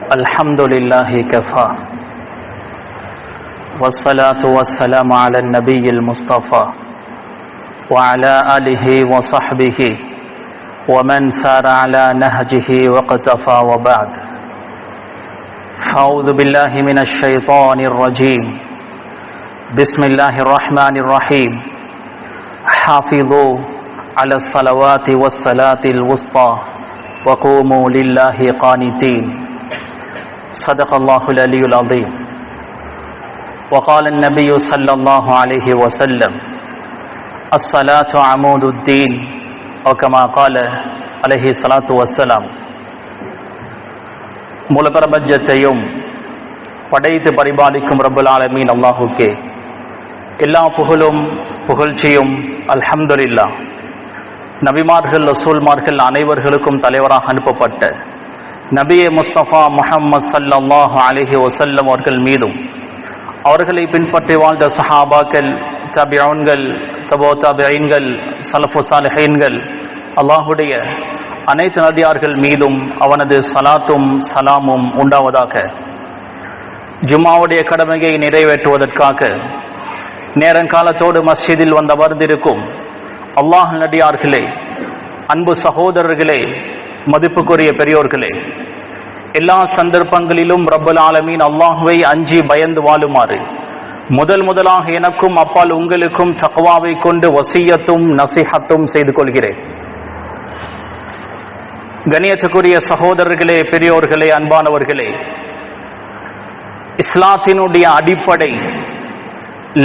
الحمد لله كفى والصلاة والسلام على النبي المصطفى وعلى آله وصحبه ومن سار على نهجه واقتفى وبعد. أعوذ بالله من الشيطان الرجيم. بسم الله الرحمن الرحيم. حافظوا على الصلوات والصلاة الوسطى وقوموا لله قانتين. صدق الله العلي العظيم. وقال النبي صلى الله عليه وسلم الصلاة عمود الدين أو كما قال عليه الصلاة والسلام. முழு பிரபஞ்சத்தையும் படைத்து பரிபாலிக்கும் ரப்பல் ஆலமீன் அல்லாஹுக்கே எல்லா புகழும் புகழ்ச்சியும் அல்ஹம்துலில்லாஹ். நபிமார்கள் ரசூல்மார்கள் அனைவர்களுக்கும் தலைவராக அனுப்பப்பட்ட நபியே முஸ்தபா முஹம்மது ஸல்லல்லாஹு அலைஹி வஸல்லம் அவர்கள் மீதும் அவர்களை பின்பற்றி வாழ்ந்த சஹாபாக்கள், தபிஊன்கள், தபோ தபிஈன்கள், ஸலஃபு ஸாலிஹீன்கள், அல்லாஹ்வுடைய அனைத்து நபியார்கள் மீதும் அவனது ஸலாத்தும் ஸலாமும் உண்டாவதாக. ஜும்மாவுடைய கடமையை நிறைவேற்றுவதற்காக நேரங்காலத்தோடு மஸ்ஜிதில் வந்து அமர்ந்திருக்கும் அல்லாஹ் நடிகார்களே, அன்பு சகோதரர்களே, மதிப்புக்குரிய பெரியோர்களே, எல்லா சந்தர்ப்பங்களிலும் ரப்பல் ஆலமீன் அல்லாஹ்வை அஞ்சி பயந்து வாழுமாறு முதலாக எனக்கும் அப்பால் உங்களுக்கும் தக்வாவை கொண்டு வசியத்தும் நசிஹத்தும் செய்து கொள்கிறேன். கண்ணியத்துக்குரிய சகோதரர்களே, பெரியோர்களே, அன்பானவர்களே, இஸ்லாத்தினுடைய அடிப்படை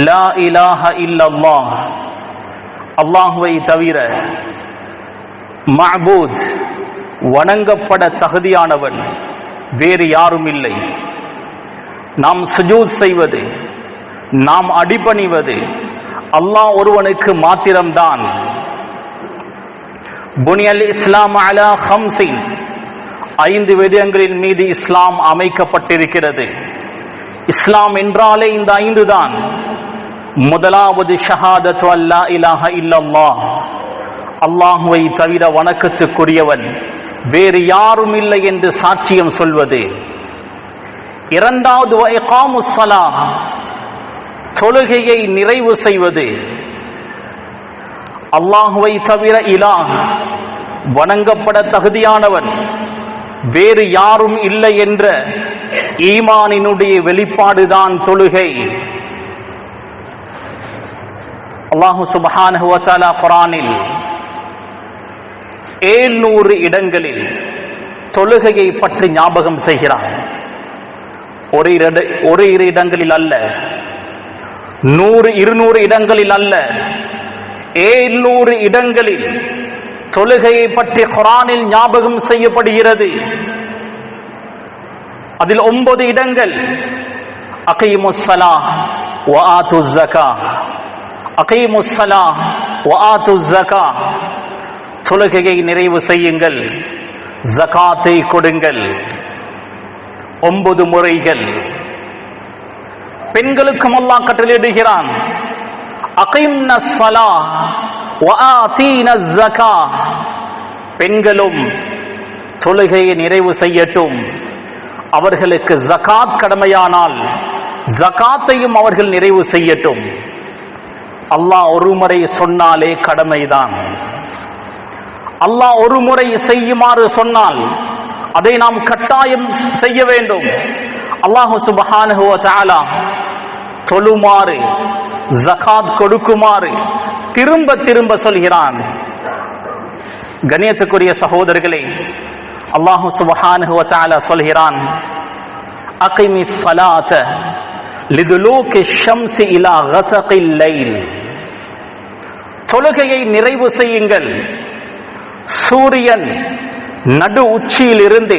லா இலாஹ இல்லல்லாஹ், அல்லாஹ்வை தவிர மஅபூத் வணங்கப்பட தகுதியானவன் வேறு யாரும் இல்லை. நாம் சுஜூத் செய்வது, நாம் அடிபணிவது அல்லாஹ் ஒருவனுக்கு மாத்திரம்தான். புனியல் இஸ்லாம் அலா ஹம்சின், 5 விடயங்களின் மீது இஸ்லாம் அமைக்கப்பட்டிருக்கிறது. இஸ்லாம் என்றாலே இந்த 5 தான். முதலாவது ஷஹாதத்து அல்லா இலாஹ இல்லல்லாஹ், அல்லாஹ்வை தவிர வணக்கத்துக்குரியவன் வேறு யாரும் இல்லை என்று சாட்சியம் சொல்வது. இரண்டாவது இகாமுஸ் ஸலாஹ், தொழுகையை நிறைவு செய்வது. அல்லாஹ்வை தவிர இலாஹ், வணங்கப்பட தகுதியானவன் வேறு யாரும் இல்லை என்ற ஈமானினுடைய வெளிப்பாடுதான் தொழுகை. அல்லாஹு சுப்ஹானஹு வ தஆலா குர்ஆனில் 700 இடங்களில் தொழுகையை பற்றி ஞாபகம் செய்கிறான். ஒரு இரு இடங்களில் அல்ல, 100 200 இடங்களில் அல்ல, 700 இடங்களில் தொழுகையை பற்றி குர்ஆனில் ஞாபகம் செய்யப்படுகிறது. அதில் 9 இடங்கள் அகீமுஸ் ஸலாஹ் வ ஆத்துஸ் ஸகாஹ், அகீமுஸ் ஸலாஹ் வ ஆத்துஸ் ஸகாஹ், தொழுகையை நிறைவு செய்யுங்கள், ஜகாத்தை கொடுங்கள். 9 முறைகள். பெண்களுக்கும் அல்லாஹ் கட்டளையிடுகிறான், அகீம்னஸ் ஸலாஹ் வ ஆதீனஸ் ஸகாஹ், பெண்களும் தொழுகையை நிறைவு செய்யட்டும். அவர்களுக்கு ஜகாத் கடமையானால் ஜகாத்தையும் அவர்கள் நிறைவு செய்யட்டும். அல்லாஹ் ஒரு முறை சொன்னாலே கடமைதான். அல்லாஹ் ஒரு முறை செய்யுமாறு சொன்னால் அதை நாம் கட்டாயம் செய்ய வேண்டும். அல்லாஹ் சுப்ஹானஹு வ தஆலா தொழுமாறு, ஜகாத் கொடுக்குமாறு திரும்ப திரும்ப சொல்கிறான். கண்ணியத்துக்குரிய சகோதரர்களே, அல்லாஹ் சுப்ஹானஹு வ தஆலா சொல்கிறான், அகிமிஸ் ஸலாத லிதுலூகிஷ் ஷம்ஸி இலா கஸகில் லைல், தொழுகையை நிறைவு செய்யுங்கள், சூரியன் நடு உச்சியிலிருந்து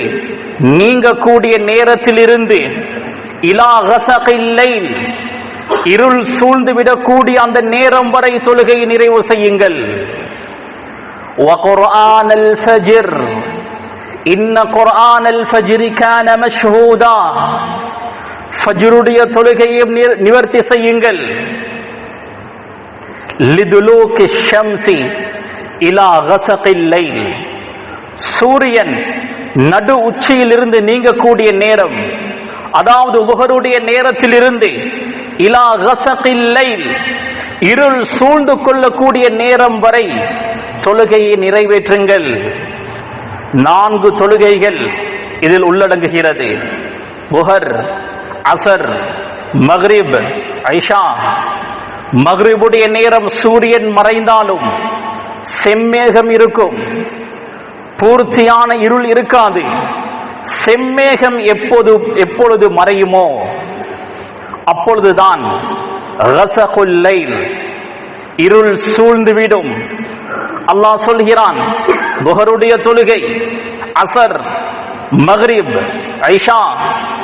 நீங்கக்கூடிய நேரத்திலிருந்து இலா கஸகில் லைல், இருள் சூழ்ந்து விடக்கூடிய அந்த நேரம் வரை தொழுகையை நிறைவு செய்யுங்கள். வ குர்ஆனல் ஃபஜ்ர் இன்ன குர்ஆனல் ஃபஜ்ரி கான மஷ்ஹூதா, ஃபஜ்ருடைய தொழுகையை நிவர்த்தி செய்யுங்கள். லிதுலூகிஷ் ஷம்ஸி இலா கஸகில் லைல், சூரியன் நடு உச்சியில் இருந்து நீங்கக்கூடிய நேரம், அதாவது உஹருடைய நேரத்தில் இருந்து இலா கஸகில் லைல், இருள் சூழ்ந்து கொள்ளக்கூடிய நேரம் வரை தொழுகையை நிறைவேற்றுங்கள். 4 தொழுகைகள் இதில் உள்ளடங்குகிறது. புஹர், அசர், மக்ரிப், ஐஷா. மக்ரிபுடைய நேரம் சூரியன் மறைந்தாலும் செம்மேகம் இருக்கும், பூர்த்தியான இருள் இருக்காது. செம்மேகம் எப்பொழுது மறையுமோ அப்பொழுதுதான் கஸகுல் லைல், இருள் சூழ்ந்துவிடும். அல்லாஹ் சொல்கிறான், புஹருடைய தொழுகை, அசர், மக்ரிப், ஐஷா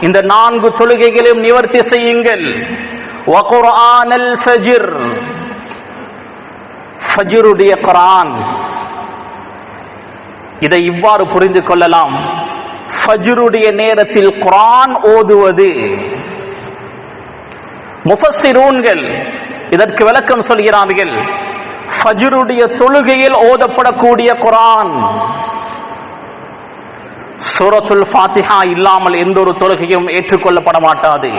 இந்த 4 தொழுகைகளையும் நிவர்த்தி செய்யுங்கள். வகுர்ஆனல் ஃபஜ்ர், ஃபஜ்ருடைய குர்ஆன். இதை இவ்வாறு புரிந்து கொள்ளலாம், ஃபஜ்ருடைய நேரத்தில் குர்ஆன் ஓதுவது. முஃபஸ்ஸிரூன்கள் இதற்கு விளக்கம் சொல்கிறார்கள், ஃபஜ்ருடைய தொழுகையில் ஓதப்படக்கூடிய குர்ஆன். சூரத்துல் ஃபாத்திஹா இல்லாமல் எந்த ஒரு தொழுகையும் ஏற்றுக்கொள்ளப்பட மாட்டாது.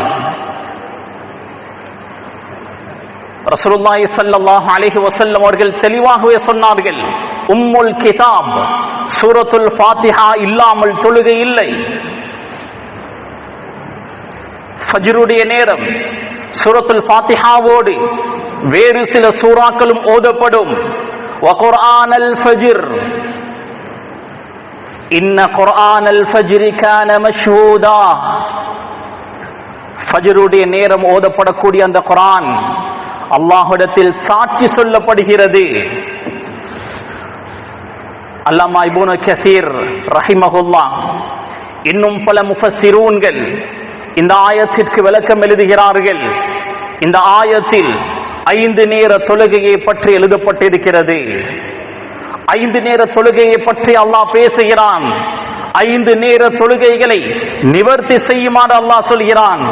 ரசூலுல்லாஹி ஸல்லல்லாஹு அலைஹி வஸல்லம் அவர்கள் தெளிவாகவே சொன்னார்கள், உம்முல் கிதாப் சூரத்துல் ஃபாத்திஹா இல்லாமல் தொழுகை இல்லை. ஃபஜ்ருடைய நேரம் சூரத்துல் ஃபாத்திஹாவோடு வேறு சில சூறாக்களும் ஓதப்படும். வகுர்ஆனல் ஃபஜ்ர், இன்ன குர்ஆனல் ஃபஜ்ரி கான மஷ்ஹூதா. ஃபஜ்ருடைய நேரம் ஓதப்படக்கூடிய அந்த குர்ஆன் அல்லாஹ்விடத்தில் சாட்சி சொல்லப்படுகிறது. அல்லாமா இப்னு கஸீர் ரஹிமஹுல்லாஹ் இன்னும் பல முஃபஸ்ஸிரூன்கள் இந்த ஆயத்திற்கு விளக்கம் எழுதுகிறார்கள். இந்த ஆயத்தில் 5 நேர தொழுகையை பற்றி எழுதப்பட்டிருக்கிறது. 5 நேர தொழுகையை பற்றி அல்லாஹ் பேசுகிறான். 5 நேர தொழுகைகளை நிவர்த்தி செய்யுமாறு அல்லாஹ் சொல்கிறான்.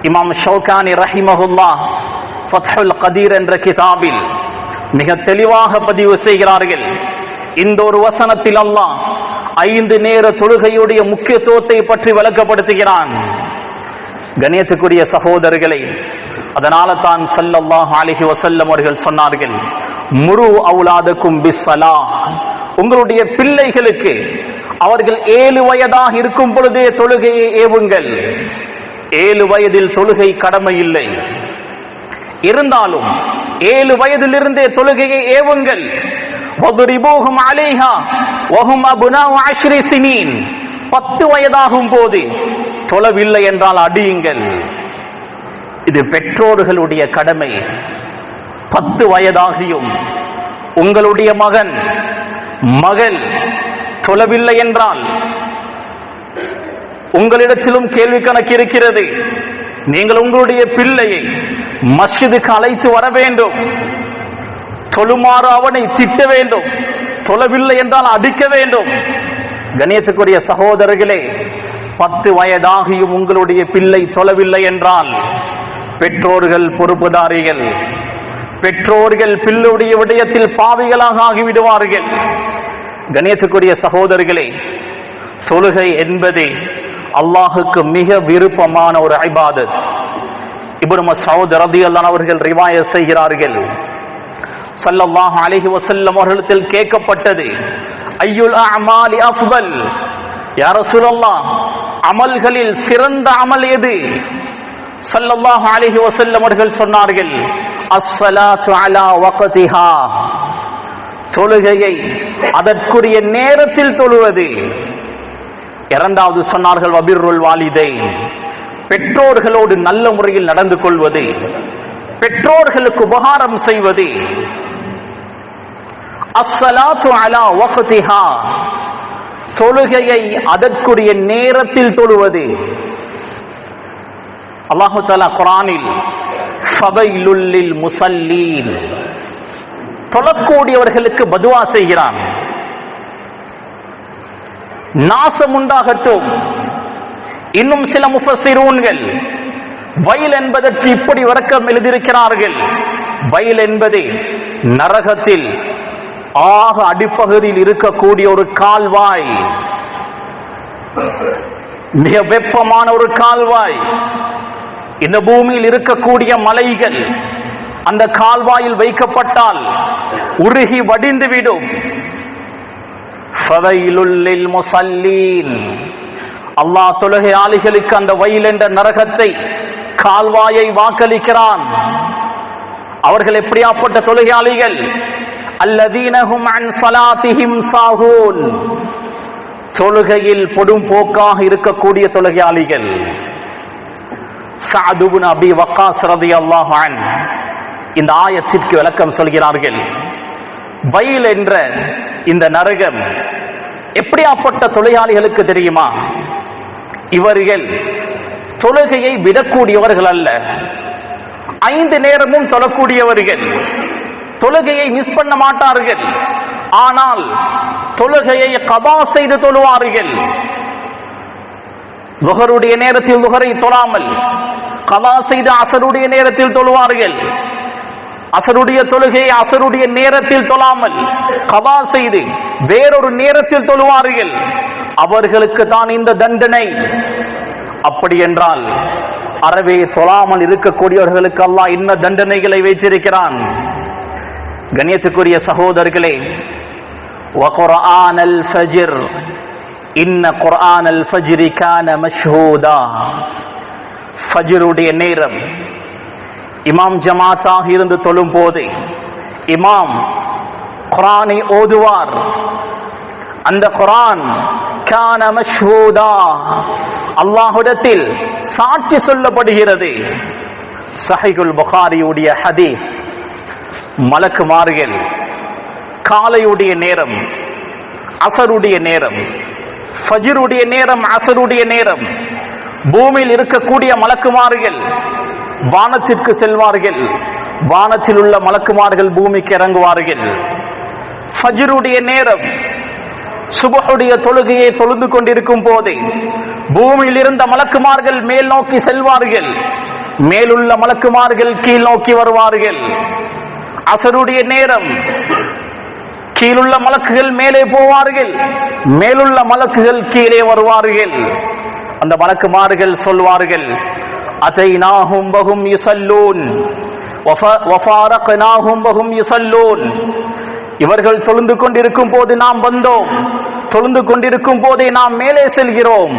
இமாம் ஷௌகானி ரஹிமஹுல்லாஹ் ஃபத்ஹுல் கதீர் என்ற கிதாபில் மிக தெளிவாக பதிவு செய்கிறார்கள். இந்த ஒரு வசனத்தில் அல்லாஹ் 5 நேர தொழுகையுடைய முக்கியத்துவத்தை பற்றி விளக்கப்படுத்துகிறான். கண்ணியத்துக்குரிய சகோதரர்களை, அதனால தான் ஸல்லல்லாஹு அலைஹி வஸல்லம் அவர்கள் சொன்னார்கள், முரு அவுலாதக்கும் பிஸ்ஸலாஹ், உங்களுடைய பிள்ளைகளுக்கு அவர்கள் 7 வயதாக இருக்கும் பொழுதே தொழுகையை ஏவுங்கள். 7 வயதில் தொழுகை கடமை இல்லை, இருந்தாலும் 7 வயதிலிருந்தே தொழுகையை ஏவுங்கள். வதுரிபூஹும் அலைஹா வஹும் அப்னாஉ 10 சினீன், 10 வயதாகும் போது தொழவில்லை என்றால் அடியுங்கள். இது பெற்றோர்களுடைய கடமை. 10 வயதாகியும் உங்களுடைய மகன் மகள் தொழவில்லை என்றால் உங்களிடத்திலும் கேள்வி கணக்கு இருக்கிறது. நீங்கள் உங்களுடைய பிள்ளையை மஸ்ஜிதுக்கு அழைத்து வர வேண்டும், தொழுமாறு அவனை திட்ட வேண்டும், தொழவில்லை என்றால் அடிக்க வேண்டும். கண்ணியத்துக்குரிய சகோதரர்களே, 10 வயதாகியும் உங்களுடைய பிள்ளை தொழவில்லை என்றால் பெற்றோர்கள் பொறுப்புதாரிகள். பெற்றோர்கள் பிள்ளையுடைய விடயத்தில் பாவிகளாக ஆகிவிடுவார்கள். கண்ணியத்துக்குரிய சகோதரர்களே, தொழுகை என்பது அல்லாஹுக்கு மிக விருப்பமான ஒரு இபாதத். இப்னு மஸ்ஊத் ரலியல்லாஹு அன்ஹு அவர்கள் ரிவாயத் செய்கிறார்கள், ஸல்லல்லாஹு அலைஹி வஸல்லம் அவர்களிடத்தில் கேட்கப்பட்டது, ஐயுல் அஅமாலி அஃதல், யா ரசூலல்லாஹ், அமல்களில் சிறந்த அமல் எது? ஸல்லல்லாஹு அலைஹி வஸல்லம் அவர்கள் சொன்னார்கள், அஸ்ஸலாத்து அலா வக்திஹா, தொழுகையை அதற்குரிய நேரத்தில் தொழுவது. இரண்டாவது சொன்னார்கள், வபிர்ருல் வாலிதைன், பெற்றோர்களோடு நல்ல முறையில் நடந்து கொள்வது, பெற்றோர்களுக்கு உபகாரம் செய்வது. அஸ்ஸலாத்து அலா வக்திஹா, தொழுகையை அதற்குரிய நேரத்தில் தொழுவது. அல்லாஹு தஆலா குர்ஆனில் ஃபவைலுல் லில் முஸல்லீன், தொழக்கூடியவர்களுக்கு பதுவா செய்கிறான், நாசம் உண்டாகட்டும். இன்னும் சில முஃபஸ்ஸிரூன்கள் வயல் என்பதற்கு இப்படி விளக்கம் எழுதியிருக்கிறார்கள், வயல் என்பது நரகத்தில் ஆக அடிப்பகுதியில் இருக்கக்கூடிய ஒரு கால்வாய், மிக வெப்பமான ஒரு கால்வாய். இந்த பூமியில் இருக்கக்கூடிய மலைகள் அந்த கால்வாயில் வைக்கப்பட்டால் உருகி வடிந்துவிடும். ஃபவைலுல் முஸல்லீன், அல்லாஹ் தொழுகையாளிகளுக்கு அந்த வயல் என்ற நரகத்தை, கால்வாயை வாக்களிக்கிறான். அவர்கள் எப்படியாப்பட்ட தொழுகையாளிகள்? அல்லதீனஹும் அன் ஸலாத்திஹிம் சாஹூன், தொழுகையில் பொடும் போக்காக இருக்கக்கூடிய தொழுகையாளிகள். சஅத் இப்னு அபி வக்காஸ் ரலியல்லாஹு அன்ஹு இந்த ஆயத்திற்கு விளக்கம் சொல்கிறார்கள். வயல் என்ற இந்த நரகம் எப்படியாப்பட்ட தொழுகையாளிகளுக்கு தெரியுமா? இவர்கள் தொழுகையை விடக்கூடியவர்கள் அல்ல, 5 நேரமும் தொழக்கூடியவர்கள், தொழுகையை மிஸ் பண்ண மாட்டார்கள். ஆனால் தொழுகையை கதா செய்து தொழுவார்கள். லுஹருடைய நேரத்தில் லுஹரை தொழாமல் கதா செய்து அஸருடைய நேரத்தில் தொழுவார்கள். அஸருடைய தொழுகையை அஸருடைய நேரத்தில் தொழாமல் கதா செய்து வேறொரு நேரத்தில் தொழுவார்கள். அவர்களுக்கு தான் இந்த தண்டனை. அப்படி என்றால் அறவே தொழாமல் இருக்கக்கூடியவர்களுக்கு அல்லாஹ் இன்ன தண்டனைகளை வைத்திருக்கிறான். கண்ணியத்துக்குரிய சகோதரர்களே, வகுர்ஆனல் ஃபஜ்ர், இன்ன குர்ஆனல் ஃபஜ்ரி கான மஷ்ஹூதா. ஃபஜ்ருடைய நேரம், இமாம் ஜமாத்தாக இருந்து தொழும் போது இமாம் குர்ஆனை ஓதுவார். அந்த குர்ஆன் கான மஷ்ஹூதா, அல்லாஹ்விடத்தில் சாட்சி சொல்லப்படுகிறது. ஸஹீஹுல் புகாரியுடைய ஹதீஸ். மலக்குமார்கள் காலையுடைய நேரம், அஸருடைய நேரம், ஃபஜ்ருடைய நேரம், அஸருடைய நேரம், பூமியில் இருக்கக்கூடிய மலக்குமார்கள் வானத்திற்கு செல்வார்கள். வானத்தில் உள்ள மலக்குமார்கள் பூமிக்கு இறங்குவார்கள். ஃபஜ்ருடைய நேரம், சுபஹுடைய தொழுகையை தொழுது கொண்டிருக்கும் போது பூமியில் இருந்த மலக்குமார்கள் மேல் நோக்கி செல்வார்கள். மேலுள்ள மலக்குமார்கள் கீழ் நோக்கி வருவார்கள். அஸருடைய நேரம், கீழுள்ள மலக்குகள் மேலே போவார்கள், மேலுள்ள மலக்குகள் கீழே வருவார்கள். அந்த மலக்குமார்கள் சொல்வார்கள், அதைனாஹும் வஹும் யுஸல்லூன் வஃபாரக்னாஹும் வஹும் யுஸல்லூன். இவர்கள் தொழுந்து கொண்டிருக்கும் போது நாம் வந்தோம், தொழுந்து கொண்டிருக்கும் போதே நாம் மேலே செல்கிறோம்.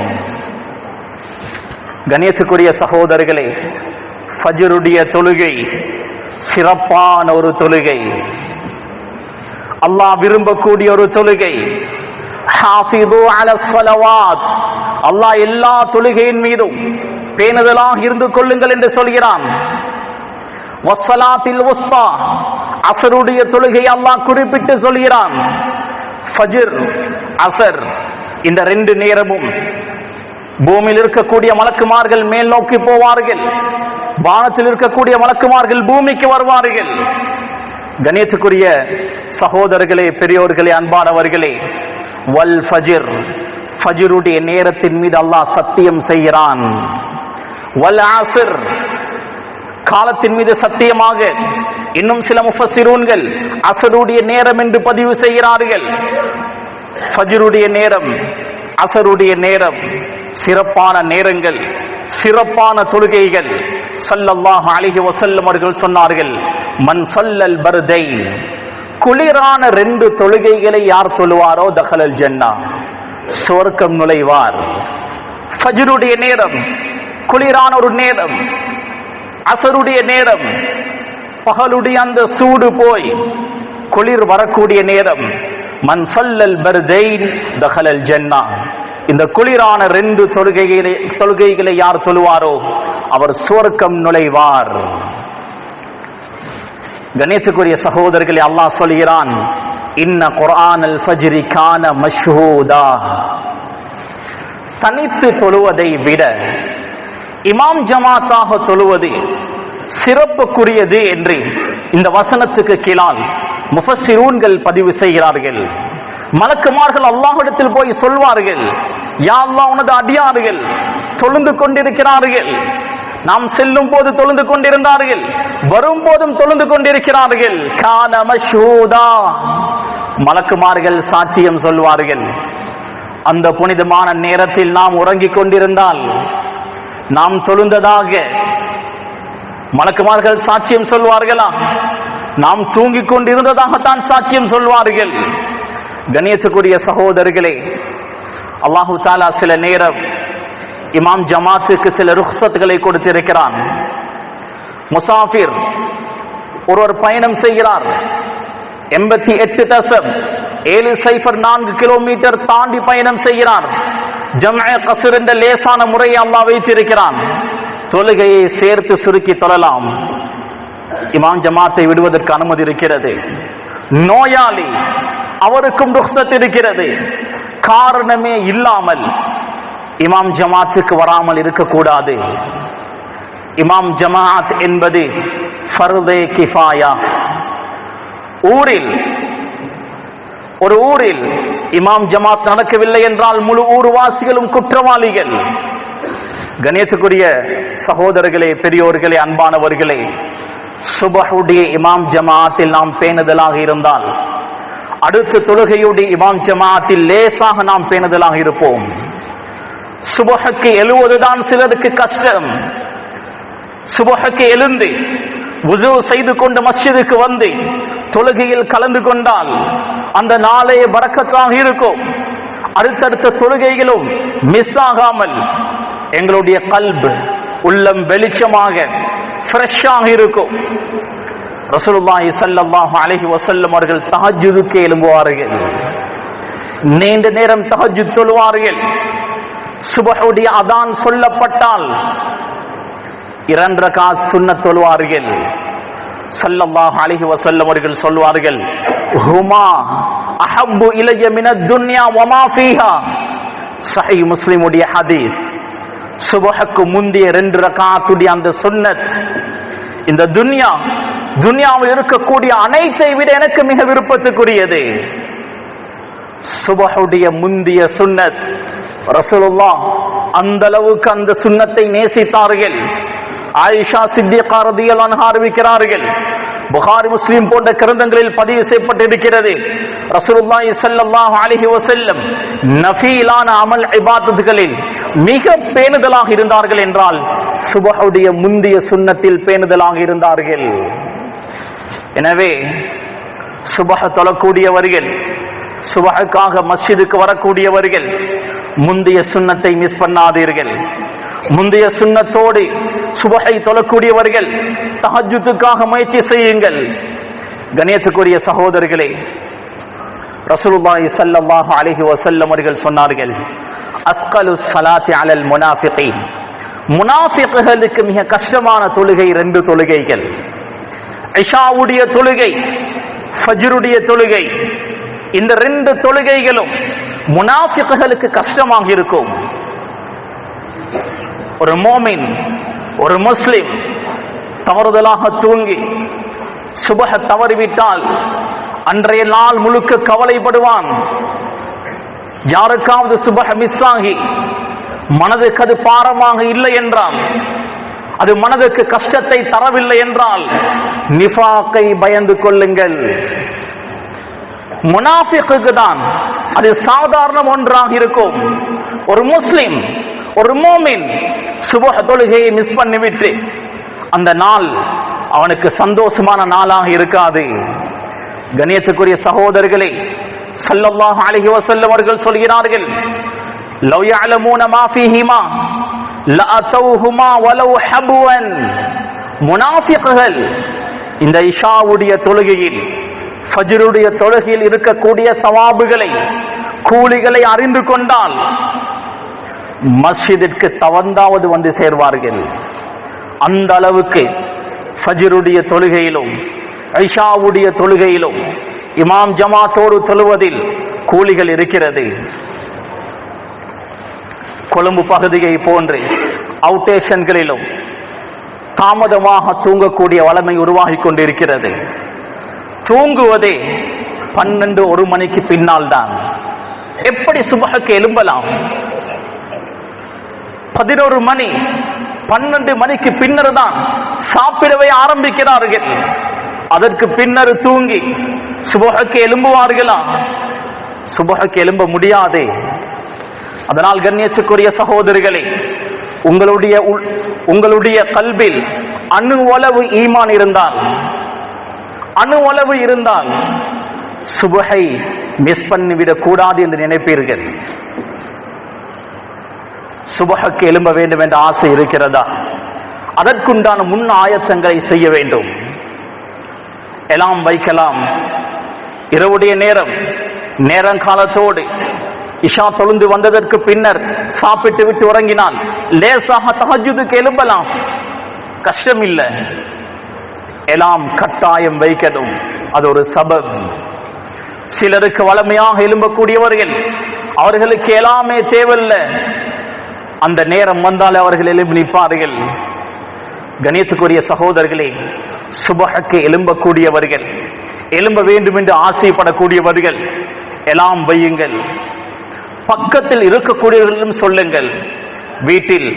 கண்ணியத்துக்குரிய சகோதரர்களே, ஃபஜ்ருடைய தொழுகை சிறப்பான ஒரு தொழுகை, அல்லாஹ் விரும்பக்கூடிய ஒரு தொழுகை. ஹாஃபிது அலஸ் ஸலவாத், அல்லாஹ் எல்லா தொழுகையின் மீதும் பேணுதலாக இருந்து கொள்ளுங்கள் என்று சொல்கிறான். வஸ்ஸலாத்தில் உஸ்தா, அஸருடைய தொழுகை அல்லாஹ் குறிப்பிட்டு சொல்கிறான். ஃபஜ்ர், அஸர் இந்த 2 நேரமும் பூமியில் இருக்கக்கூடிய மலக்குமார்கள் மேல் நோக்கி போவார்கள். வானத்தில் இருக்கக்கூடிய மலக்குமார்கள் பூமிக்கு வருவார்கள். கண்ணியத்துக்குரிய சகோதரர்களே, பெரியோர்களே, அன்பானவர்களே, வல் ஃபஜ்ர், ஃபஜ்ருடைய நேரத்தின் மீது அல்லாஹ் சத்தியம் செய்கிறான். வல் அஸ்ர், காலத்தின் மீது சத்தியமாக. இன்னும் சில முஃபஸ்ஸிரூன்கள் அஸருடைய நேரம் என்று பதிவு செய்கிறார்கள். ஃபஜ்ருடைய நேரம், அஸருடைய நேரம் சிறப்பான நேரங்கள், சிறப்பான தொழுகைகள். ஸல்லல்லாஹு அலைஹி வஸல்லம் அவர்கள் சொன்னார்கள், மன் ஸல்லல் பர்தைன், குளிரான 2 தொழுகைகளை யார் தொழுவாரோ தஹலல் ஜன்னா, சுவர்க்கம் நுழைவார். ஃபஜ்ருடைய நேரம் குளிரான ஒரு நேரம், அஸருடைய நேரம் பகலுடைய அந்த சூடு போய் குளிர் வரக்கூடிய நேரம். மன் ஸல்லல் பர்தைன் தஹலல் ஜன்னா, இந்த குளிரான 2 தொழுகைகளை யார் தொழுவாரோ அவர் சுவர்க்கம் நுழைவார். கணேசக்குரிய சகோதரர்களே, அல்லாஹ் சொல்கிறான், இன்ன குர்ஆனல் ஃபஜ்ரி கான மஷ்ஹூதா. தனித்து தொழுவதை விட இமாம் ஜமாத்தாக தொழுவது சிறப்புக்குரியது என்று இந்த வசனத்துக்கு கீழால் முஃபஸ்ஸிரூன்கள் பதிவு செய்கிறார்கள். மலக்குமார்கள் அல்லாஹ்விடத்தில் போய் சொல்வார்கள், யா அல்லாஹ், உனது அடியார்கள் தொழுந்து கொண்டிருக்கிறார்கள், நாம் செல்லும் போது தொழுந்து கொண்டிருந்தார்கள், வரும் போதும் தொழுந்து கொண்டிருக்கிறார்கள். கான மஷ்ஹூதா, மலக்குமார்கள் சாட்சியம் சொல்வார்கள். அந்த புனிதமான நேரத்தில் நாம் உறங்கிக் கொண்டிருந்தால் நாம் தொழுந்ததாக மலக்குமார்கள் சாட்சியம் சொல்வார்களா? நாம் தூங்கிக் கொண்டிருந்ததாகத்தான் சாட்சியம் சொல்வார்கள். கணேசக்குரிய சகோதரர்களே, அல்லாஹு தாலா சில நேரம் இமாம் ஜமாத்துக்கு சில ருக்ஸத்துகளை கொடுத்திருக்கிறான். முசாஃபிர் ஒருவர் பயணம் செய்கிறார், 88.704 கிலோமீட்டர் தாண்டி பயணம் செய்கிறார். ஜம்அ கஸ்ர் என்ற லேசான முறையை அல்லாஹ் வைத்திருக்கிறான். தொழுகையை சேர்த்து சுருக்கி தொழலாம். இமாம் ஜமாத்தை விடுவதற்கு அனுமதி இருக்கிறது. நோயாளி, அவருக்கும் ருக்ஸத் இருக்கிறது. காரணமே இல்லாமல் இமாம் ஜமாத்துக்கு வராமல் இருக்கக்கூடாது. இமாம் ஜமாத் என்பது ஃபர்தே கிஃபாயா. ஒரு ஊரில் இமாம் ஜமாத் நடக்கவில்லை என்றால் முழு ஊர்வாசிகளும் குற்றவாளிகள். கணேசக்குரிய சகோதரர்களே, பெரியோர்களே, அன்பானவர்களே, சுபஹுடைய இமாம் ஜமாத்தில் நாம் பேணுதலாக இருந்தால் அடுத்த தொழுகையுடைய இமாம் ஜமாத்தில் லேசாக நாம் பேணுதலாக இருப்போம். சுபஹுக்கு எழுவதுதான் சிலருக்கு கஷ்டம். சுபஹுக்கு எழுந்து வுது செய்து கொண்டு மஸ்ஜிதுக்கு வந்து தொழுகையில் கலந்து கொண்டால் அந்த நாளே பரக்கத்தாக இருக்கும். அடுத்தடுத்த தொழுகைகளும் மிஸ் ஆகாமல் எங்களுடைய கல்ப், உள்ளம் வெளிச்சமாக ஃப்ரெஷ்ஷாக இருக்கும். ரசூலுல்லாஹி ஸல்லல்லாஹு அலைஹி வஸல்லம் அவர்கள் தஹஜ்ஜுதுக்கு எழும்புவார்கள். நீண்ட நேரம் தஹஜ்ஜுத் தொழுவார்கள். சுபஹுடைய அதான் சொல்லப்பட்டால் 2 ரகாத் சுன்னத் தொழுவார்கள். ஸல்லல்லாஹு அலைஹி வஸல்லம் அவர்கள் சொல்வார்கள், ஹுமா அஹப்பு இலைய மினத் துன்யா வமா ஃபீஹா. சஹீஹ் முஸ்லிமுடைய ஹதீஸ். சுபஹுக்கு முந்திய 2 ரகாத்துடைய அந்த சுன்னத் இந்த துன்யாவில் இருக்கக்கூடிய அனைத்தை விட எனக்கு மிக விருப்பத்துக்குரியது. சுபஹுடைய முந்திய சுன்னத் ரசூலுல்லாஹ் அந்த அளவுக்கு அந்த சுன்னத்தை நேசித்தார்கள். ஆயிஷா சித்திகா ரலியல்லாஹு அன்ஹா அறிவிக்கிறார்கள், புகாரி முஸ்லிம் போன்ற கிரந்தங்களில் பதிவு செய்யப்பட்டிருக்கிறது, ரசூலுல்லாஹி ஸல்லல்லாஹு அலைஹி வஸல்லம் நஃபீலான அமல் இபாதத்துகளில் மிக பேணுதலாக இருந்தார்கள் என்றால் சுபஹுடைய முந்திய சுன்னத்தில் பேணுதலாக இருந்தார்கள். எனவே சுபஹ் தொழக்கூடியவர்கள், சுபஹுக்காக மஸ்ஜிதுக்கு வரக்கூடியவர்கள் முந்திய சுன்னத்தை மிஸ் பண்ணாதீர்கள். முந்தைய சுன்னத்தோடு சுபஹை தொழக்கூடியவர்கள் தஹஜ்ஜுதுக்காக முயற்சி செய்யுங்கள். கணேசக்குரிய சகோதரர்களே, ரசூலுல்லாஹி ஸல்லல்லாஹு அலைஹி வஸல்லம் அவர்கள் சொன்னார்கள், அஸ்கலு ஸலாத்தி அலல் முனாஃபிகீன். முனாஃபிக்குகளுக்கு மிக கஷ்டமான தொழுகை 2 தொழுகைகள். இஷாவுடைய தொழுகை, ஃபஜ்ருடைய தொழுகை. இந்த 2 தொழுகைகளும் முனாஃபிக்குகளுக்கு கஷ்டமாக இருக்கும். ஒரு மோமின், ஒரு முஸ்லிம் தவறுதலாக தூங்கி சுபஹ் தவறிவிட்டால் அன்றைய நாள் முழுக்க கவலைப்படுவான். யாருக்காவது சுபஹ் மிஸ் ஆகி மனதுக்கு அது பாரமாக இல்லை என்றால், அது மனதுக்கு கஷ்டத்தை தரவில்லை என்றால் நிஃபாக்கை பயந்து கொள்ளுங்கள். முனாஃபிக்குக்கு தான் அது சாதாரண ஒன்றாக இருக்கும். ஒரு முஸ்லிம், ஒரு மோமின் சுபஹ் தொழுகையை மிஸ் பண்ணிவிட்டு அந்த நாள் அவனுக்கு சந்தோஷமான நாளாக இருக்காது. கண்ணியத்துக்குரிய சகோதரர்களே, ஸல்லல்லாஹு அலைஹி வஸல்லம் அவர்கள் சொல்கிறார்கள், லவ் யஅலமூன மா ஃபீஹிமா லஅதௌஹுமா வலவ் ஹப்வன். முனாஃபிக்குகள் இந்த இஷாவுடைய தொழுகையில், ஃபஜ்ருடைய தொழுகையில் இருக்கக்கூடிய சவாபுகளை, கூலிகளை அறிந்து கொண்டால் மஸ்ஜிதிற்கு தவந்தாவது வந்து சேர்வார்கள். அந்த அளவுக்கு ஃபஜ்ருடைய தொழுகையிலும் இஷாவுடைய தொழுகையிலும் இமாம் ஜமாத்தோடு தொழுவதில் கூலிகள் இருக்கிறது. கொழும்பு பகுதியை போன்று அவுட்டேஷன்களிலும் தாமதமாக தூங்கக்கூடிய வளமை உருவாகி கொண்டிருக்கிறது. தூங்குவதே 12-1 மணிக்கு பின்னால் தான். எப்படி சுபஹுக்கு எழும்பலாம்? 11 மணி 12 மணிக்கு பின்னர் தான் சாப்பிடவே ஆரம்பிக்கிறார்கள். அதற்கு பின்னர் தூங்கி சுபஹுக்கு எழும்புவார்களா? சுபஹுக்கு எழும்ப முடியாது. அதனால் கண்ணியத்துக்குரிய சகோதரிகளே, உங்களுடைய கல்பில் அணுவளவு ஈமான் இருந்தால், அணுவளவு இருந்தால் சுபஹை மிஸ் பண்ணிவிடக் கூடாது என்று நினைப்பீர்கள். சுபஹுக்கு எழும்ப வேண்டும் என்ற ஆசை இருக்கிறதா? அதற்குண்டான முன் ஆயத்தங்களை செய்ய வேண்டும். எல்லாம் வைக்கலாம். இரவுடைய நேரங்காலத்தோடு இஷா தொழுந்து வந்ததற்கு பின்னர் சாப்பிட்டு விட்டு உறங்கினால் லேசாக தஹஜ்ஜுதுக்கு எழும்பலாம், கஷ்டம் இல்லை. எல்லாம் கட்டாயம் வைக்கணும், அது ஒரு சபப். சிலருக்கு வளமையாக எழும்பக்கூடியவர்கள், அவர்களுக்கு எல்லாமே தேவையில்லை, அந்த நேரம் வந்தால் அவர்கள் எழும்பி நிற்பார்கள். கணியத்துக்குரிய சகோதரர்களே, சுபஹுக்கு எழும்பக்கூடியவர்கள், எழும்ப வேண்டும் என்று ஆசைப்படக்கூடியவர்கள் எல்லாம் வையுங்கள். பக்கத்தில் இருக்கக்கூடியவர்களும் சொல்லுங்கள். வீட்டில்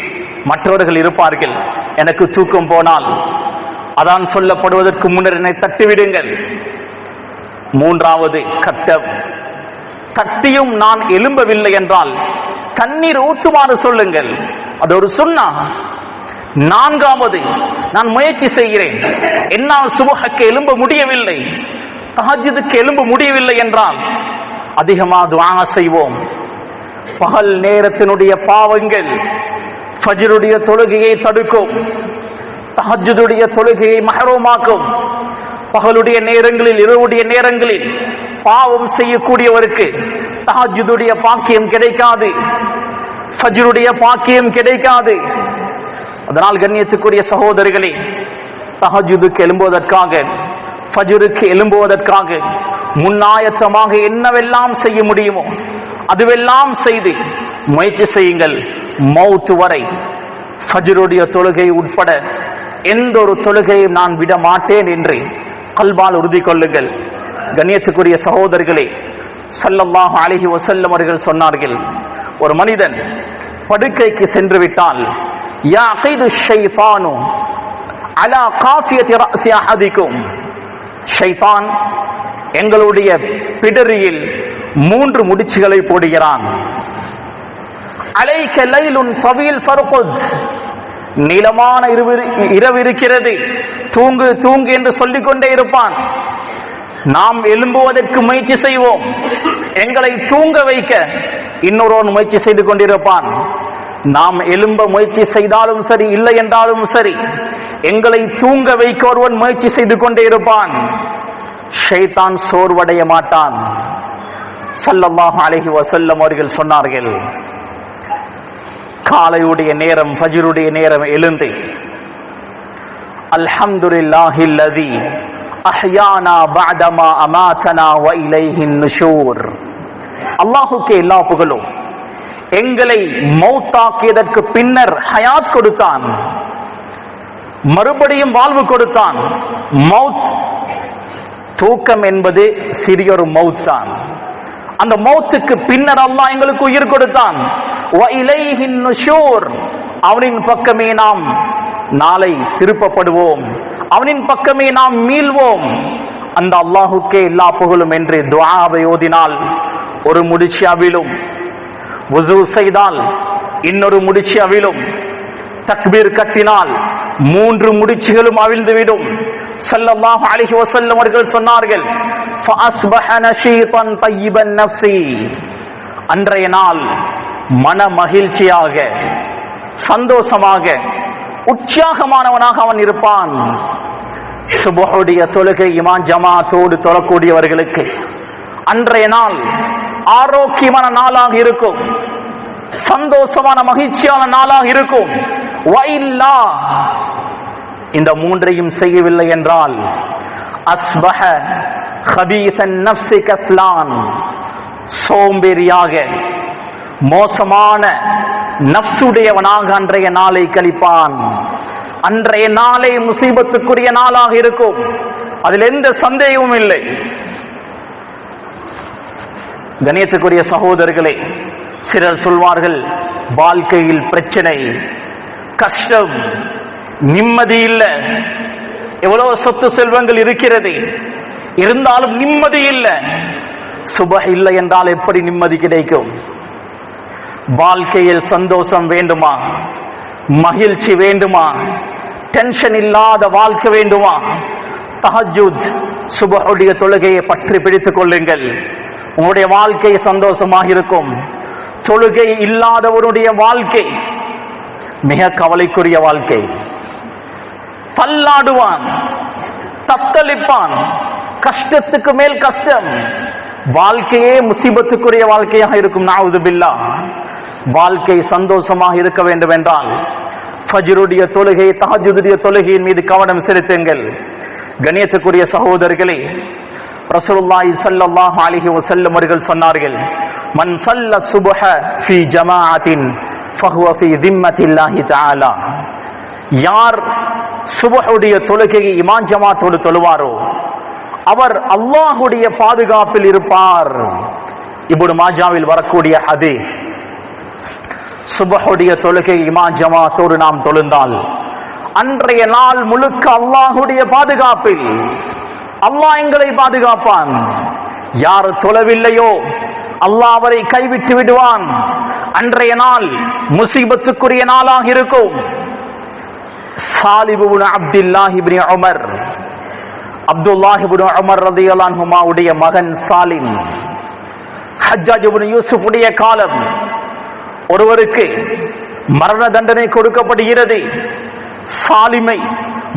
மற்றவர்கள் இருப்பார்கள், எனக்கு தூக்கம் போனால் அதான் சொல்லப்படுவதற்கு முன்னர் என்னை தட்டிவிடுங்கள். மூன்றாவது கட்டம், தட்டியும் நான் எழும்பவில்லை என்றால் தண்ணீர் ஊற்றுமாறு சொல்லுங்கள், அது ஒரு சுன்னா. நான்காவது, நான் முயற்சி செய்கிறேன், என்னால் சுபஹுக்கு எழும்ப முடியவில்லை, தஹஜ்ஜுதுக்கு எழும்ப முடியவில்லை என்றால் அதிகமாக துஆ செய்வோம். பகல் நேரத்தினுடைய பாவங்கள் ஃபஜ்ருடைய தொழுகையை தடுக்கும், தஹஜ்ஜுதுடைய தொழுகையை மஹ்ரூமாக்கும். பகலுடைய நேரங்களில், இரவுடைய நேரங்களில் பாவம் செய்யக்கூடியவருக்கு தஹஜ்ஜுதுடைய பாக்கியம் கிடைக்காது, ஃபஜ்ருடைய பாக்கியம் கிடைக்காது. அதனால் கண்ணியத்துக்குரிய சகோதரிகளே, தஹஜ்ஜுதுக்கு எழும்புவதற்காக, ஃபஜ்ருக்கு எழும்புவதற்காக முன்னாயத்தமாக என்னவெல்லாம் செய்ய முடியுமோ அதுவெல்லாம் செய்து முயற்சி செய்யுங்கள். மௌத் வரை ஃபஜ்ருடைய தொழுகை உட்பட எந்த ஒரு தொழுகையும் நான் விட மாட்டேன் என்று கல்பால் உறுதி கொள்ளுங்கள். கண்ணியத்துக்குரிய சகோதரர்களே, ஸல்லல்லாஹு அலைஹி வஸல்லம் அவர்கள் சொன்னார்கள், ஒரு மனிதன் படுக்கைக்கு சென்று விட்டால் யாகிது ஷைத்தானு அலா காஃபியத்தி ரஅஸி அஹதிக்கும், ஷைத்தான் எங்களுடைய பிடரியில் 3 முடிச்சுகளை போடுகிறான். அலைக லைலுன் தவீல் ஃபர்குத், நீளமான இரவு இருக்கிறது, தூங்கு தூங்கு என்று சொல்லிக் கொண்டே இருப்பான். நாம் எழும்புவதற்கு முயற்சி செய்வோம், எங்களை தூங்க வைக்க இன்னொருவன் முயற்சி செய்து கொண்டிருப்பான். நாம் எழும்ப முயற்சி செய்தாலும் சரி, இல்லை என்றாலும் சரி, எங்களை தூங்க வைக்க ஒருவன் முயற்சி செய்து கொண்டே இருப்பான். ஷைத்தான் சோர்வடைய மாட்டான். ஸல்லல்லாஹு அலைஹி வஸல்லம் அவர்கள் சொன்னார்கள், காலையுடைய நேரம், ஃபஜ்ருடைய நேரம் எழுந்து அல்ஹம்துலில்லாஹில்லதி அஹ்யானா பஅதமா அமாதனா வ இலைஹின் நுஷூர், அல்லாஹ்வுக்கு எல்லா புகழும், எங்களை மௌத்தாக்கியதற்கு பின்னர் ஹயாத் கொடுத்தான், மறுபடியும் வாழ்வு கொடுத்தான். மௌத், தூக்கம் என்பது சிறியொரு மௌத் தான். அந்த மௌத்துக்கு பின்னர் அல்லாஹ் எங்களுக்கு உயிர் கொடுத்தான். வ இலைஹின் நுஷூர், அவனின் பக்கமே நாம் நாளை திருப்பப்படுவோம், அவனின் பக்கமே நாம் மீள்வோம். அந்த அல்லாஹுக்கே எல்லா புகழும் என்று துஆவை ஓதினால் ஒரு முடிச்சு அவிழும், வுது செய்தால் இன்னொரு முடிச்சு அவிழும், தக்பீர் கட்டினால் 3 முடிச்சுகளும் அவிழ்ந்துவிடும். ஸல்லல்லாஹு அலைஹி வஸல்லம் அவர்கள் சொன்னார்கள், ஃபஅஸ்பஹ நஷீதன் தய்யிபன் நஃப்ஸி, அன்றைய நாள் மன மகிழ்ச்சியாக, சந்தோஷமாக, உற்சாகமானவனாக அவன் இருப்பான். சுபஹுடைய தொழுகை இமாம் ஜமாத்தோடு தொழக்கூடியவர்களுக்கு அன்றைய நாள் ஆரோக்கியமான நாளாக இருக்கும், சந்தோஷமான மகிழ்ச்சியான நாளாக இருக்கும். வைல்லா, இந்த 3ஐயும் செய்யவில்லை என்றால் அஸ்பஹ கபீஸன் நஃப்ஸி கஸ்லான், சோம்பேறியாக, மோசமான நஃப்ஸுடையவனாக அன்றைய நாளை கழிப்பான். அன்றைய நாளை முசீபத்துக்குரிய நாளாக இருக்கும், அதில் எந்த சந்தேகமும் இல்லை. கணியத்துக்குரிய சகோதரர்களே, சிலர் சொல்வார்கள், வாழ்க்கையில் பிரச்சனை, கஷ்டம், நிம்மதி இல்லை, எவ்வளவு சொத்து செல்வங்கள் இருக்கிறது, இருந்தாலும் நிம்மதி இல்லை. சுபஹ் இல்லை என்றால் எப்படி நிம்மதி கிடைக்கும்? வாழ்க்கையில் சந்தோஷம் வேண்டுமா, மகிழ்ச்சி வேண்டுமா, டென்ஷன் இல்லாத வாழ்க்கை வேண்டுமா? தஹஜ்ஜுத் சுபஹுடைய தொழுகையை பற்றி பிடித்துக் கொள்ளுங்கள். உங்களுடைய வாழ்க்கை சந்தோஷமாக இருக்கும். தொழுகை இல்லாதவருடைய வாழ்க்கை மிக கவலைக்குரிய வாழ்க்கை. தள்ளாடுவான், தத்தளிப்பான், கஷ்டத்துக்கு மேல் கஷ்டம். வாழ்க்கையே முசீபத்துக்குரிய வாழ்க்கையாக இருக்கும். நஅூது பில்லாஹ். வாழ்க்கை சந்தோஷமாக இருக்க வேண்டும் என்றால் ஃபஜ்ருடைய தொழுகை, தஹஜ்ஜுடைய தொழுகையின் மீது கவனம் செலுத்துங்கள். கண்ணியத்துக்குரிய சகோதரர்களே, ரசூலுல்லாஹி ஸல்லல்லாஹு அலைஹி வஸல்லம் அவர்கள் சொன்னார்கள், மன் ஸல்ல சுப்ஹ ஃபீ ஜமாஅத்தின் ஃபஹுவ ஃபீ திம்மத்தில்லாஹி தஆலா. யார் சுப்ஹுடைய தொழுகையை இமாம் ஜமாத்தோடு தொழுவாரோ அவர் அல்லாஹ்வுடைய பாதுகாப்பில் இருப்பார். இப்னு மாஜாவில் வரக்கூடிய ஹதீஸ். சுபஹுடைய தொழுகை இமாம் ஜமாத்தோடு நாம் தொழுந்தால் அன்றைய நாள் முழுக்க அல்லாஹ்வுடைய பாதுகாப்பில் அல்லாஹ் எங்களை பாதுகாப்பான். யார் தொழவில்லையோ அல்லாஹ் அவரை கைவிட்டு விடுவான். அன்றைய நாள் முசீபத்துக்குரிய நாளாக இருக்கும். சாலிப் இப்னு அப்துல்லாஹ் இப்னு உமர், அப்துல்லாஹ் இப்னு உமர் ரலியல்லாஹு அன்ஹுமாவுடைய மகன் சாலிம், ஹஜ்ஜாஜ் இப்னு யூசுஃபுடைய காலம். ஒருவருக்கு மரண தண்டனை கொடுக்கப்படுகிறது. சாலிமை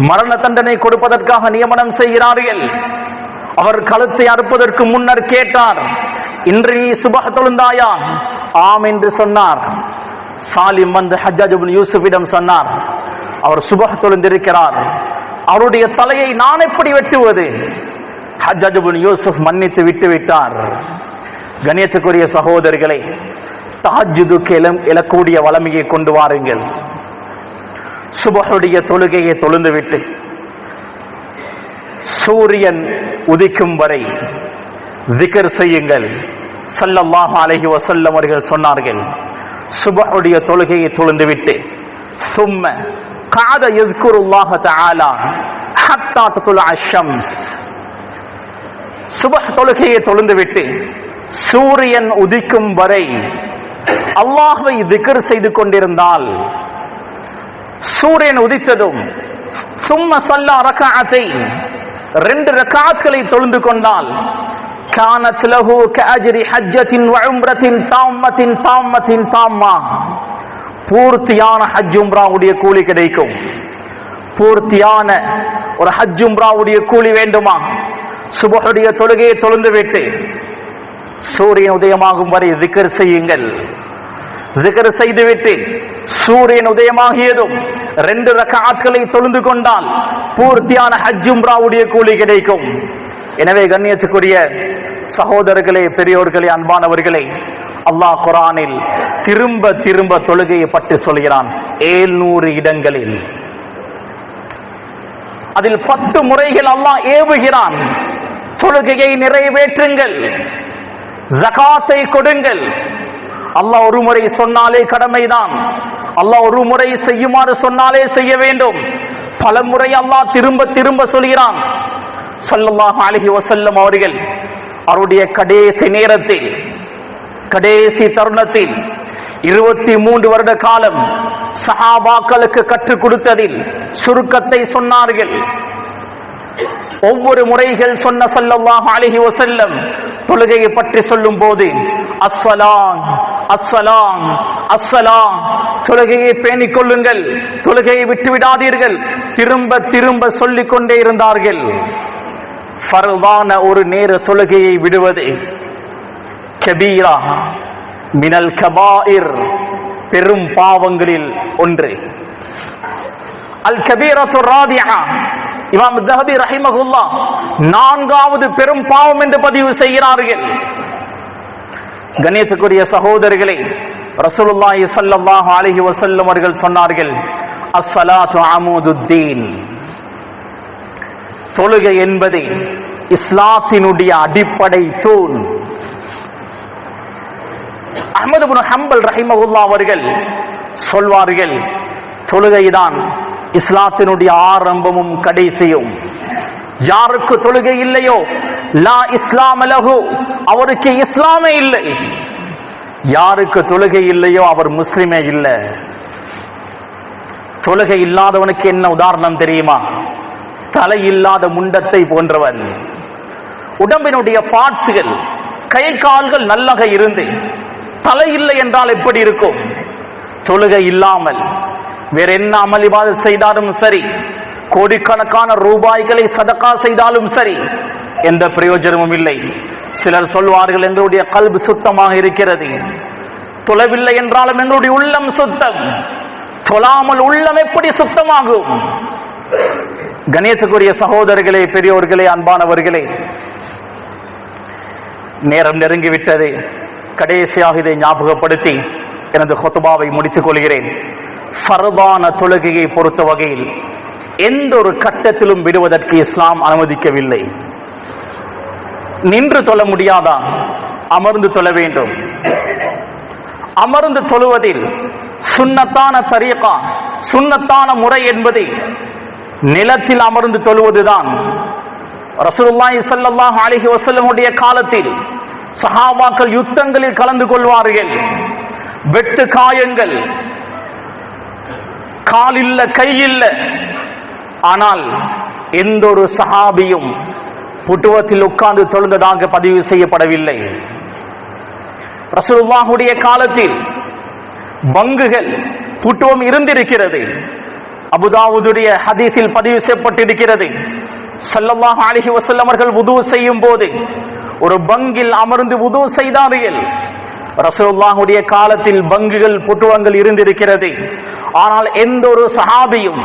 மரண தண்டனை கொடுப்பதற்காக நியமனம் செய்கிறார்கள். அவர் கழுத்தை அறுப்பதற்கு முன்னர் கேட்டார், இன்று நீ சுபஹ் தொழுந்தாயா? ஆம் என்று சொன்னார். சாலிம் வந்து ஹஜ்ஜாஜ் இப்னு யூசுஃபிடம் சொன்னார், அவர் சுபஹ் தொழுந்திருக்கிறார், அவருடைய தலையை நான் எப்படி வெட்டுவது? ஹஜ்ஜாஜ் இப்னு யூசுஃப் மன்னித்து விட்டு விட்டார். கண்ணியத்துக்குரிய சகோதரர்களே, தஹஜ்ஜுதுக்கு எழக்கூடிய வளமையை கொண்டு வாருங்கள். சுபஹுடைய தொழுகையை தொழுந்துவிட்டு சூரியன் உதிக்கும் வரை திக்ர் செய்யுங்கள். ஸல்லல்லாஹு அலைஹி வஸல்லம் அவர்கள் சொன்னார்கள், சுபஹுடைய தொழுகையை தொழுந்துவிட்டு சும்ம கஅத யذ்குருல்லாஹ தஆலா ஹத்தா தத்லுஅ அஷம்ஸ். சுபஹ் தொழுகையை தொழுந்துவிட்டு சூரியன் உதிக்கும் வரை அல்லாஹ்வை திக்ர் செய்து கொண்டிருந்தால், சூரியன் உதித்ததும் சும்ம ஸல்லா ரக்அத்தைன், 2 ரக்அத்களை தொழுந்து கொண்டால், கானத் லஹு கஅஜ்ரி ஹஜ்ஜத்தின் வ உம்ரத்தின் தாம்மத்தின் தாம்மத்தின் தாம்மா, பூர்த்தியான ஹஜ் உம்ராவுடைய கூலி கிடைக்கும். பூர்த்தியான ஒரு ஹஜ் உம்ராவுடைய கூலி வேண்டுமா? சுபஹுடைய தொழுகையை தொழுந்துவிட்டு சூரியன் உதயமாகும் வரை திக்ர் செய்யுங்கள். திக்ர் செய்துவிட்டு சூரியன் உதயமாகியதும் 2 ரக்அத்களை தொழுந்து கொண்டால் பூர்த்தியான ஹஜ் உம்ராவுடைய கூலி கிடைக்கும். எனவே கண்ணியத்துக்குரிய சகோதரர்களே, பெரியோர்களே, அன்பானவர்களே, அல்லாஹ் குர்ஆனில் திரும்ப திரும்ப தொழுகையை பற்றி சொல்கிறான். 700 இடங்களில். அதில் 10 முறைகள் அல்லாஹ் ஏவுகிறான், தொழுகையை நிறைவேற்றுங்கள், ஜகாத்தை கொடுங்கள். அல்லாஹ் ஒரு முறை சொன்னாலே கடமைதான். அல்லாஹ் ஒரு முறை செய்யுமாறு சொன்னாலே செய்ய வேண்டும். பல முறை அல்லாஹ் திரும்ப திரும்ப சொல்கிறான். ஸல்லல்லாஹு அலைஹி வஸல்லம் அவர்கள் அவருடைய கடைசி நேரத்தில், கடைசி தருணத்தில் 23 வருட காலம் சஹாபாக்களுக்கு கற்றுக் கொடுத்ததில் சுருக்கத்தை சொன்னார்கள். ஒவ்வொரு முறைகள் சொன்ன ஸல்லல்லாஹு அலைஹி வஸல்லம் தொழுகையை பற்றி சொல்லும் போது அஸ்ஸலாம் அஸ்ஸலாம் அஸ்ஸலாம், தொழுகையை பேணிக் கொள்ளுங்கள், தொழுகையை விட்டு விடாதீர்கள், திரும்ப திரும்ப சொல்லிக் கொண்டே இருந்தார்கள். ஃபர்தான ஒரு நேர தொழுகையை விடுவது கபீரா மினல் கபாயிர், பெரும் பாவங்களில் ஒன்று. அல் கபீரத்து ராபிஆ, இமாம் ஸஹபி ரஹிமஹுல்லாஹ் 4வது பெரும் பாவம் என்று பதிவு செய்கிறார்கள். கண்ணியத்துக்குரிய சகோதரர்களே, ரசூலுல்லாஹி ஸல்லல்லாஹு அலைஹி வஸல்லம் அவர்கள் சொன்னார்கள், அஸ்ஸலாத்து அமூதுத்தீன், தொழுகை என்பது இஸ்லாத்தினுடைய அடிப்படை தூண். அஹ்மத் இப்னு ஹம்பல் ரஹிமஹுல்லாஹ் அவர்கள் சொல்வார்கள், தொழுகைதான் இஸ்லாத்தினுடைய ஆரம்பமும் கடைசியும். யாருக்கு தொழுகை இல்லையோ லா இஸ்லாம் லஹு, அவருக்கு இஸ்லாமே இல்லை. யாருக்கு தொழுகை இல்லையோ அவர் முஸ்லிமே இல்லை. தொழுகை இல்லாதவனுக்கு என்ன உதாரணம் தெரியுமா? தலை இல்லாத முண்டத்தை போன்றவன். உடம்பினுடைய பார்ட்ஸ்கள், கை கால்கள் நல்லக இருந்து தலை இல்லை என்றால் எப்படி இருக்கும்? தொழுகை இல்லாமல் வேற என்ன அமல் இபாதத் செய்தாலும் சரி, கோடிக்கணக்கான ரூபாய்களை சதகா செய்தாலும் சரி, எந்த பிரயோஜனமும் இல்லை. சிலர் சொல்வார்கள், எங்களுடைய கல்பு சுத்தமாக இருக்கிறது. தொழவில்லை என்றாலும் எங்களுடைய உள்ளம் சுத்தம். தொழாமல் உள்ளம் எப்படி சுத்தமாகும்? கணேசக்குரிய சகோதரர்களே, பெரியோர்களே, அன்பானவர்களே, நேரம் நெருங்கிவிட்டது. கடைசியாக இதை ஞாபகப்படுத்தி எனது ஹுத்பாவை முடித்துக் கொள்கிறேன். ஃபர்தான தொழுகையை பொறுத்த வகையில் எந்த ஒரு கட்டத்திலும் விடுவதற்கு இஸ்லாம் அனுமதிக்கவில்லை. நின்று தொழ முடியாதா? அமர்ந்து தொழ வேண்டும். அமர்ந்து தொழுவதில் சுன்னத்தான தரீகா, சுன்னத்தான முறை என்பது நிலத்தில் அமர்ந்து தொழுவதுதான். ரசூலுல்லாஹி ஸல்லல்லாஹு அலைஹி வஸல்லம் உடைய காலத்தில் சஹாபாக்கள் யுத்தங்களில் கலந்து கொள்வார்கள். வெட்டு காயங்கள், கால் இல்ல, கை இல்ல. ஆனால் எந்த ஒரு சஹாபியும் புட்டுவத்தில் உட்கார்ந்து தொழுந்ததாக பதிவு செய்யப்படவில்லை. ரசூலுல்லாஹுடைய காலத்தில் பங்குகள், புட்டுவம் இருந்திருக்கிறது. அபுதாவுதுடைய ஹதீஸில் பதிவு செய்யப்பட்டிருக்கிறது. ஸல்லல்லாஹு அலைஹி வஸல்லம் அவர்கள் வுது செய்யும் போது ஒரு பங்கில் அமர்ந்து வுது செய்தார்கள். ரசூலுல்லாஹுடைய காலத்தில் பங்குகள், புட்டுவங்கள் இருந்திருக்கிறது. ஆனால் எந்த ஒரு சஹாபியும்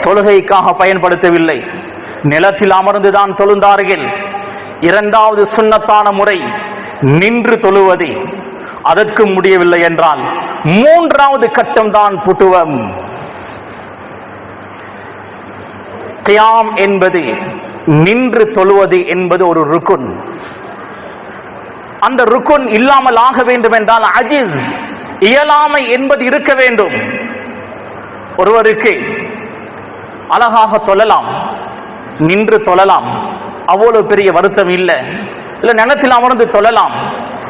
தொழுகைக்காக பயன்படுத்தவில்லை. நிலத்தில் அமர்ந்துதான் தொழுந்தார்கள். இரண்டாவது சுன்னத்தான முறை நின்று தொழுவது. அதற்கு முடியவில்லை என்றால் மூன்றாவது கட்டம் தான் புட்டுவம். கியாம் என்பது, நின்று தொழுவது என்பது ஒரு ருக்குன். அந்த ருக்குன் இல்லாமல் ஆக வேண்டும் என்றால் அஜிஸ், இயலாமை என்பது இருக்க வேண்டும். ஒருவருக்கு அழகாக தொழலாம், நின்று தொழலாம், அவ்வளவு பெரிய வருத்தம் இல்லை. இல்ல நிலத்தில் அமர்ந்து தொழலாம்.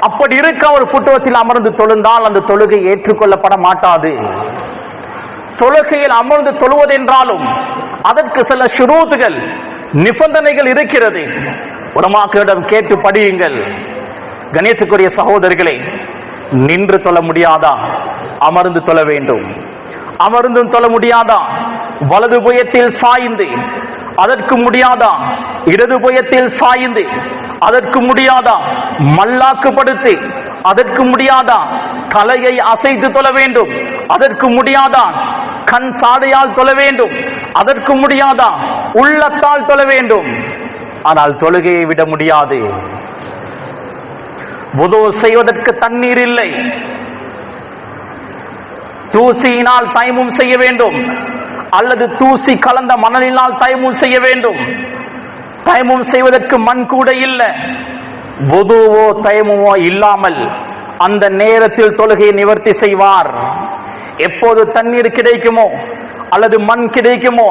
அப்படி இருக்க ஒரு புட்டுவத்தில் அமர்ந்து தொழுந்தால் அந்த தொழுகை ஏற்றுக்கொள்ளப்பட மாட்டாது. தொழுகையில் அமர்ந்து தொழுவதென்றாலும் அதற்கு சில ஷுரூத்துகள், நிபந்தனைகள் இருக்கிறது. உலமாக்களிடம் கேட்டு படியுங்கள். கணேசக்குரிய சகோதரர்களே, நின்று தொழ முடியாதா? அமர்ந்து தொழ வேண்டும். அமர்ந்தும் தொழ முடியாதா? வலது புயத்தில் சாய்ந்து. அதற்கு முடியாதா? இடது புயத்தில் சாய்ந்து. அதற்கு முடியாதா? மல்லாக்குப்படுத்தி. அதற்கு முடியாதா? தலையை அசைத்து தொழ வேண்டும். அதற்கு முடியாதா? கண் சாடையால் தொழ வேண்டும். அதற்கு முடியாதா? உள்ளத்தால் தொழ வேண்டும். ஆனால் தொழுகையை விட முடியாது. வுது செய்வதற்கு தண்ணீர் இல்லை. தூசியினால் தயமும் செய்ய வேண்டும், அல்லது தூசி கலந்த மணலினால் தயமும் செய்ய வேண்டும். தயமும் செய்வதற்கு மண் கூட இல்லை. வுதுவோ தயமுவோ இல்லாமல் அந்த நேரத்தில் தொழுகையை நிவர்த்தி செய்வார். எப்போது தண்ணீர் கிடைக்குமோ அல்லது மண் கிடைக்குமோ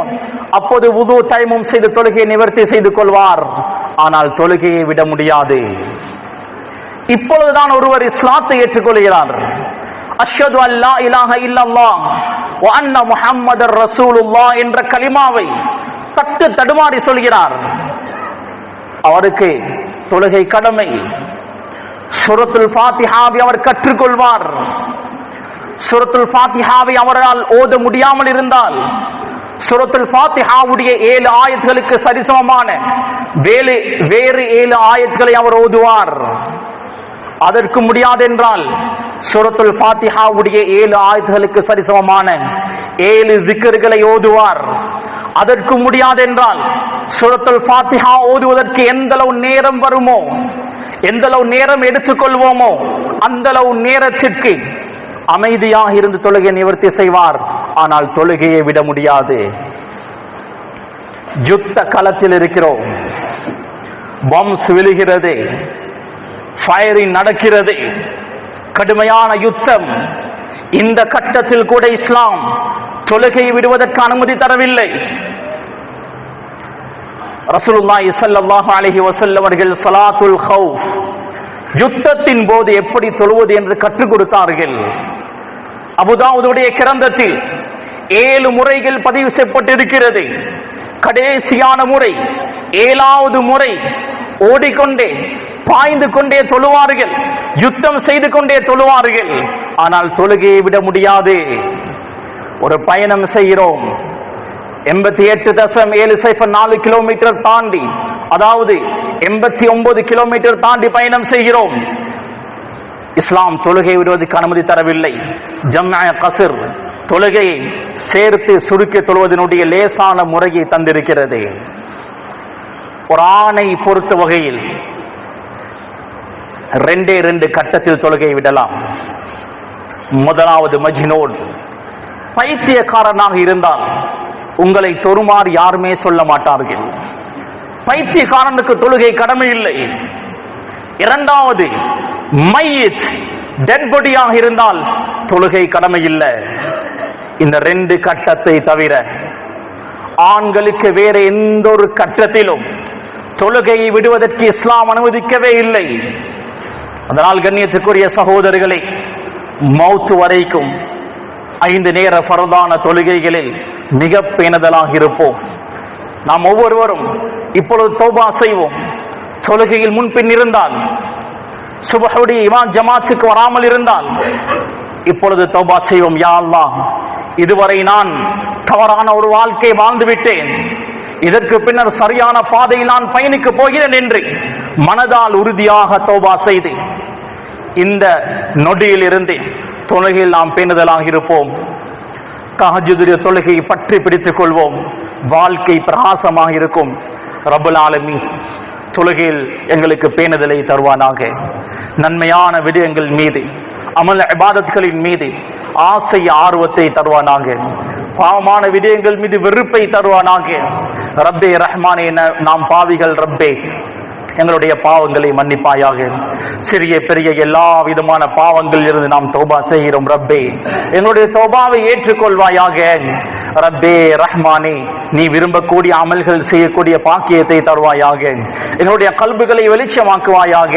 அப்போது வுது தயமும் செய்து தொழுகையை நிவர்த்தி செய்து கொள்வார். ஆனால் தொழுகையை விட முடியாது. இப்பொழுதுதான் ஒருவர் இஸ்லாத்தை ஏற்றுக்கொள்கிறார். அஷ்ஹது அல்லா இலாஹ இல்லல்லாஹ் வ அன்ன முஹம்மதர் ரசூலுல்லாஹ் என்ற கலிமாவை தட்டு தடுமாறி சொல்கிறார். அவருக்கு தொழுகை கடமை. சூரத்துல் ஃபாத்திஹாவை அவர் கற்றுக்கொள்வார். சூரத்துல் ஃபாத்திஹாவை அவரால் ஓத முடியாமல் இருந்தால் சூரத்துல் ஃபாத்திஹாவுடைய 7 ஆயத்துகளுக்கு சரிசமமான வேறு 7 ஆயத்துகளை அவர் ஓதுவார். அதற்கு முடியாதென்றால் சூரத்துல் ஃபாத்திஹாவுடைய 7 ஆயத்துகளுக்கு சரிசமமான 7 ஜிக்ர்களை ஓதுவார். அதற்கு முடியாதென்றால் சூரத்துல் ஃபாத்திஹா ஓதுவதற்கு எந்த அளவு நேரம் வருமோ, எந்த அளவு நேரம் எடுத்துக்கொள்வோமோ அந்த அளவு நேரத்திற்கு அமைதியாக இருந்து தொழுகையை நிவர்த்தி செய்வார். ஆனால் தொழுகையை விட முடியாது. யுத்த களத்தில் இருக்கிறோம். பம்ஸ் விழுகிறது, ஃபயரிங் நடக்கிறது, கடுமையான யுத்தம். இந்த கட்டத்தில் கூட இஸ்லாம் தொழுகையை விடுவதற்கு அனுமதி தரவில்லை. ரசூலுல்லாஹி ஸல்லல்லாஹு அலைஹி வஸல்லம் அவர்கள் ஸலாத்துல் ஹௌஃப், யுத்தத்தின் போது எப்படி தொழுவது என்று கற்றுக் கொடுத்தார்கள். அபூதாவூதுடைய கிரந்தத்தில் 7 முறைகள் பதிவு செய்யப்பட்டிருக்கிறது. கடைசியான முறை 7வது முறை ஓடிக்கொண்டே பாய்ந்து கொண்டே தொழுவார்கள், யுத்தம் செய்து கொண்டே தொழுவார்கள். ஆனால் தொழுகையை விட முடியாது. ஒரு பயணம் செய்கிறோம், 88.704 கிலோமீட்டர் தாண்டி, அதாவது 89 கிலோமீட்டர் தாண்டி பயணம் செய்கிறோம். இஸ்லாம் தொழுகை விடுவதற்கு அனுமதி தரவில்லை. ஜம்ஆ கஸ்ர், தொழுகையை சேர்த்து சுருக்கி தொழுவதனுடைய லேசான முறையை தந்திருக்கிறது. ஒரு ஆணை பொறுத்த வகையில் 2 கட்டத்தில் தொழுகை விடலாம். முதலாவது மஜ்னூன், பைத்தியக்காரனாக இருந்தால் உங்களை தொழுமாறு யாருமே சொல்ல மாட்டார்கள். பைத்தியக்காரனுக்கு தொழுகை கடமை இல்லை. 2வது மையித், டெட் பாடியாக இருந்தால் தொழுகை கடமை இல்லை. இந்த 2 கட்டத்தை தவிர ஆண்களுக்கு வேற எந்த ஒரு கட்டத்திலும் தொழுகையை விடுவதற்கு இஸ்லாம் அனுமதிக்கவே இல்லை. அதனால் கண்ணியத்துக்குரிய சகோதரர்களை, மௌத் வரைக்கும் 5 நேர ஃபர்தான தொழுகைகளில் மிக பேணுதலாக இருப்போம். நாம் ஒவ்வொருவரும் இப்பொழுது தௌபா செய்வோம். தொழுகையில் முன்பின் இருந்தால், சுபஹுடைய இமாம் ஜமாத்துக்கு வராமல் இருந்தால் இப்பொழுது தௌபா செய்வோம். யா அல்லாஹ், இதுவரை நான் தவறான ஒரு வாழ்க்கை வாழ்ந்து விட்டேன், இதற்கு பின்னர் சரியான பாதையில் நான் பயணிக்க போகிறேன் என்று மனதால் உறுதியாக தௌபா செய்து இந்த நொடியில் இருந்து தொழுகையில் நாம் பேணுதலாக இருப்போம். தஹஜ்ஜுடைய தொழுகையை பற்றி பிடித்துக் கொள்வோம். வாழ்க்கை பிரகாசமாக இருக்கும். ரப்பல் ஆலமீன் தொழுகையில் எங்களுக்கு பேணுதலை தருவானாக. நன்மையான விடயங்கள் மீது, அமல் இபாதத்களின் மீது ஆசை ஆர்வத்தை தருவானாக. பாவமான விடயங்கள் மீது வெறுப்பை தருவானாக. ரப்பே ரஹ்மானே, நாம் பாவிகள் ரப்பே, எங்களுடைய பாவங்களை மன்னிப்பாயாக. சிறிய பெரிய எல்லா விதமான பாவங்களில் இருந்து நாம் தௌபா செய்கிறோம். ரப்பே, எங்களுடைய தௌபாவை ஏற்றுக்கொள்வாயாக. ரப்பே ரஹ்மானே, நீ விரும்பக்கூடிய அமல்கள் செய்யக்கூடிய பாக்கியத்தை தருவாயாக. எங்களுடைய கல்புகளை வெளிச்சமாக்குவாயாக.